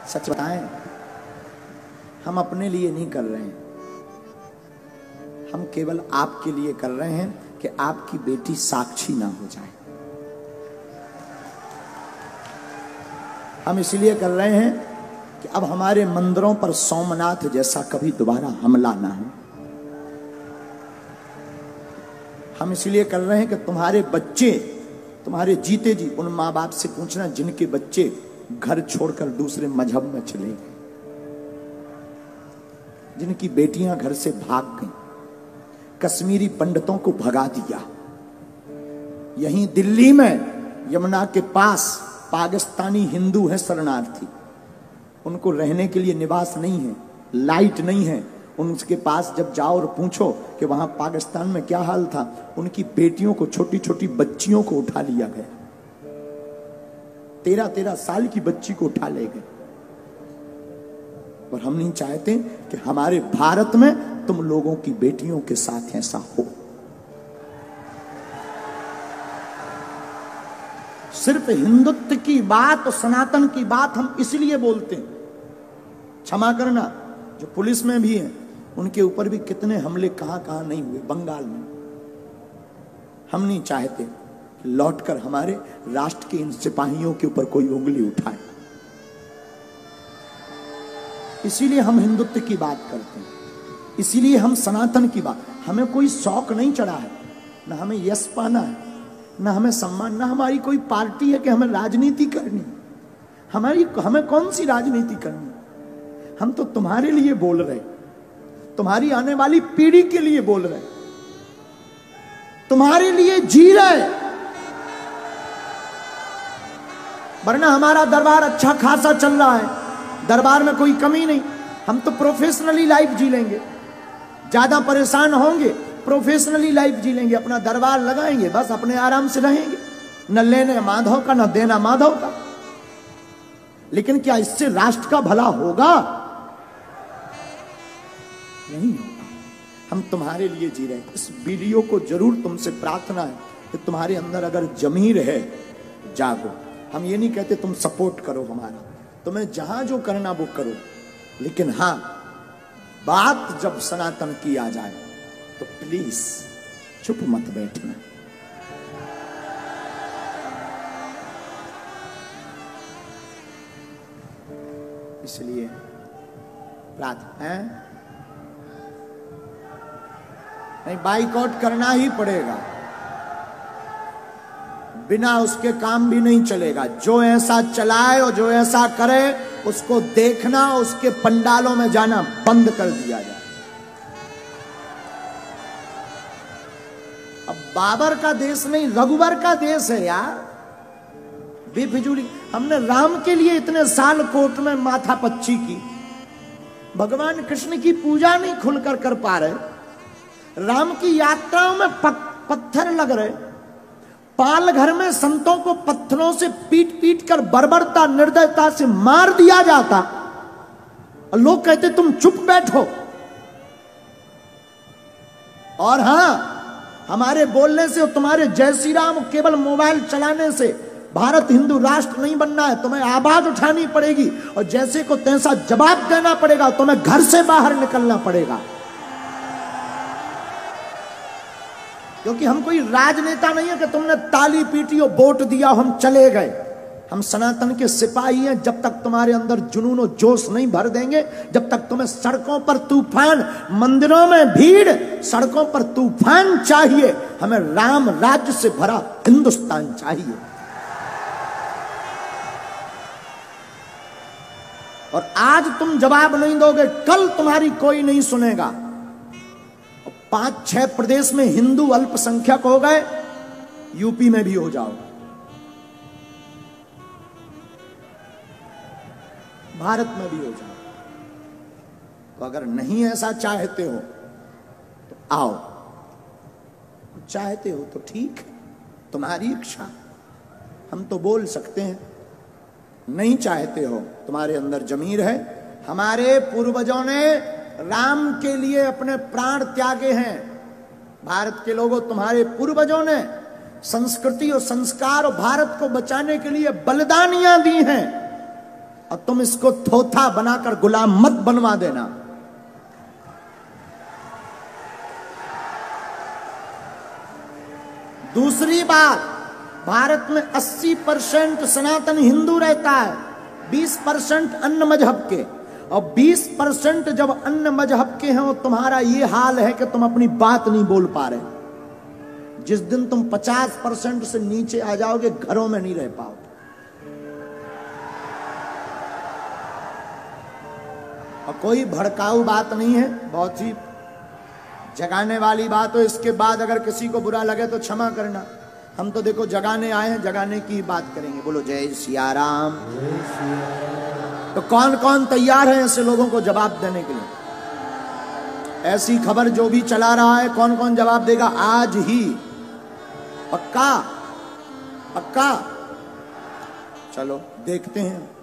सच बताएं, हम अपने लिए नहीं कर रहे हैं, हम केवल आपके लिए कर रहे हैं कि आपकी बेटी साक्षी ना हो जाए। हम इसलिए कर रहे हैं कि अब हमारे मंदिरों पर सोमनाथ जैसा कभी दोबारा हमला ना हो। हम इसलिए कर रहे हैं कि तुम्हारे बच्चे, तुम्हारे जीते जी उन माँ बाप से पूछना जिनके बच्चे घर छोड़कर दूसरे मजहब में चले गए, जिनकी बेटियां घर से भाग गईं, कश्मीरी पंडितों को भगा दिया। यहीं दिल्ली में यमुना के पास पाकिस्तानी हिंदू हैं शरणार्थी, उनको रहने के लिए निवास नहीं है, लाइट नहीं है। उनके पास जब जाओ और पूछो कि वहां पाकिस्तान में क्या हाल था, उनकी बेटियों को, छोटी छोटी बच्चियों को उठा लिया गया, 13-13 साल की बच्ची को उठा ले गए। और हम नहीं चाहते कि हमारे भारत में तुम लोगों की बेटियों के साथ ऐसा हो। सिर्फ हिंदुत्व की बात और सनातन की बात हम इसलिए बोलते हैं। क्षमा करना, जो पुलिस में भी है उनके ऊपर भी कितने हमले कहां कहां नहीं हुए, बंगाल में। हम नहीं चाहते कि लौटकर हमारे राष्ट्र के इन सिपाहियों के ऊपर कोई उंगली उठाए। इसीलिए हम हिंदुत्व की बात करते हैं, इसीलिए हम सनातन की बात। हमें कोई शौक नहीं चढ़ा है, ना हमें यश पाना है, ना हमें सम्मान, ना हमारी कोई पार्टी है कि हमें राजनीति करनी। हमें कौन सी राजनीति करनी? हम तो तुम्हारे लिए बोल रहे, तुम्हारी आने वाली पीढ़ी के लिए बोल रहे, तुम्हारे लिए जी रहे। वरना हमारा दरबार अच्छा खासा चल रहा है, दरबार में कोई कमी नहीं। हम तो प्रोफेशनली लाइफ जी लेंगे, ज्यादा परेशान होंगे, प्रोफेशनली लाइफ जी लेंगे, अपना दरबार लगाएंगे, बस अपने आराम से रहेंगे, न लेने माधव का न देना माधव का। लेकिन क्या इससे राष्ट्र का भला होगा? नहीं होगा। हम तुम्हारे लिए जी रहे हैं। इस वीडियो को जरूर तुमसे प्रार्थना है कि तुम्हारे अंदर अगर जमीर है, जागो। हम ये नहीं कहते तुम सपोर्ट करो हमारा, तुम्हें जहां जो करना वो करो, लेकिन हां, बात जब सनातन की आ जाए तो प्लीज चुप मत बैठना। इसलिए प्रार्थना है, नहीं बाइकआउट करना ही पड़ेगा, बिना उसके काम भी नहीं चलेगा। जो ऐसा चलाए और जो ऐसा करे उसको देखना, उसके पंडालों में जाना बंद कर दिया जाए। अब बाबर का देश नहीं, रघुवर का देश है यार, बेफिजूली। हमने राम के लिए इतने साल कोर्ट में माथा पच्ची की, भगवान कृष्ण की पूजा नहीं खुलकर कर पा रहे, राम की यात्राओं में पत्थर लग रहे, पाल घर में संतों को पत्थरों से पीट पीट कर बर्बरता निर्दयता से मार दिया जाता, और लोग कहते तुम चुप बैठो। और हां, हमारे बोलने से और तुम्हारे जय श्री राम केवल मोबाइल चलाने से भारत हिंदू राष्ट्र नहीं बनना है। तुम्हें आवाज उठानी पड़ेगी और जैसे को तैसा जवाब देना पड़ेगा, तुम्हें घर से बाहर निकलना पड़ेगा। क्योंकि हम कोई राजनेता नहीं है कि तुमने ताली पीटी और वोट दिया हम चले गए। हम सनातन के सिपाही हैं। जब तक तुम्हारे अंदर जुनून और जोश नहीं भर देंगे, जब तक तुम्हें सड़कों पर तूफान, मंदिरों में भीड़, सड़कों पर तूफान चाहिए, हमें राम राज्य से भरा हिंदुस्तान चाहिए। और आज तुम जवाब नहीं दोगे, कल तुम्हारी कोई नहीं सुनेगा। 5-6 प्रदेश में हिंदू अल्पसंख्यक हो गए, यूपी में भी हो जाओ, भारत में भी हो जाओ। तो अगर नहीं ऐसा चाहते हो तो आओ, चाहते हो तो ठीक है, तुम्हारी इच्छा, हम तो बोल सकते हैं। नहीं चाहते हो, तुम्हारे अंदर जमीर है। हमारे पूर्वजों ने राम के लिए अपने प्राण त्यागे हैं। भारत के लोगों, तुम्हारे पूर्वजों ने संस्कृति और संस्कार और भारत को बचाने के लिए बलिदानियां दी हैं। और तुम इसको थोथा बनाकर गुलाम मत बनवा देना। दूसरी बात, भारत में 80% सनातन हिंदू रहता है, 20% अन्य मजहब के, और 20% जब अन्य मजहब के हैं, तुम्हारा ये हाल है कि तुम अपनी बात नहीं बोल पा रहे। जिस दिन तुम 50% से नीचे आ जाओगे, घरों में नहीं रह पाओगे। और कोई भड़काऊ बात नहीं है, बहुत ही जगाने वाली बात हो। इसके बाद अगर किसी को बुरा लगे तो क्षमा करना। हम तो देखो जगाने आए हैं, जगाने की बात करेंगे। बोलो जय सिया राम। तो कौन कौन तैयार है ऐसे लोगों को जवाब देने के लिए? ऐसी खबर जो भी चला रहा है, कौन कौन जवाब देगा आज ही? पक्का? पक्का? चलो देखते हैं।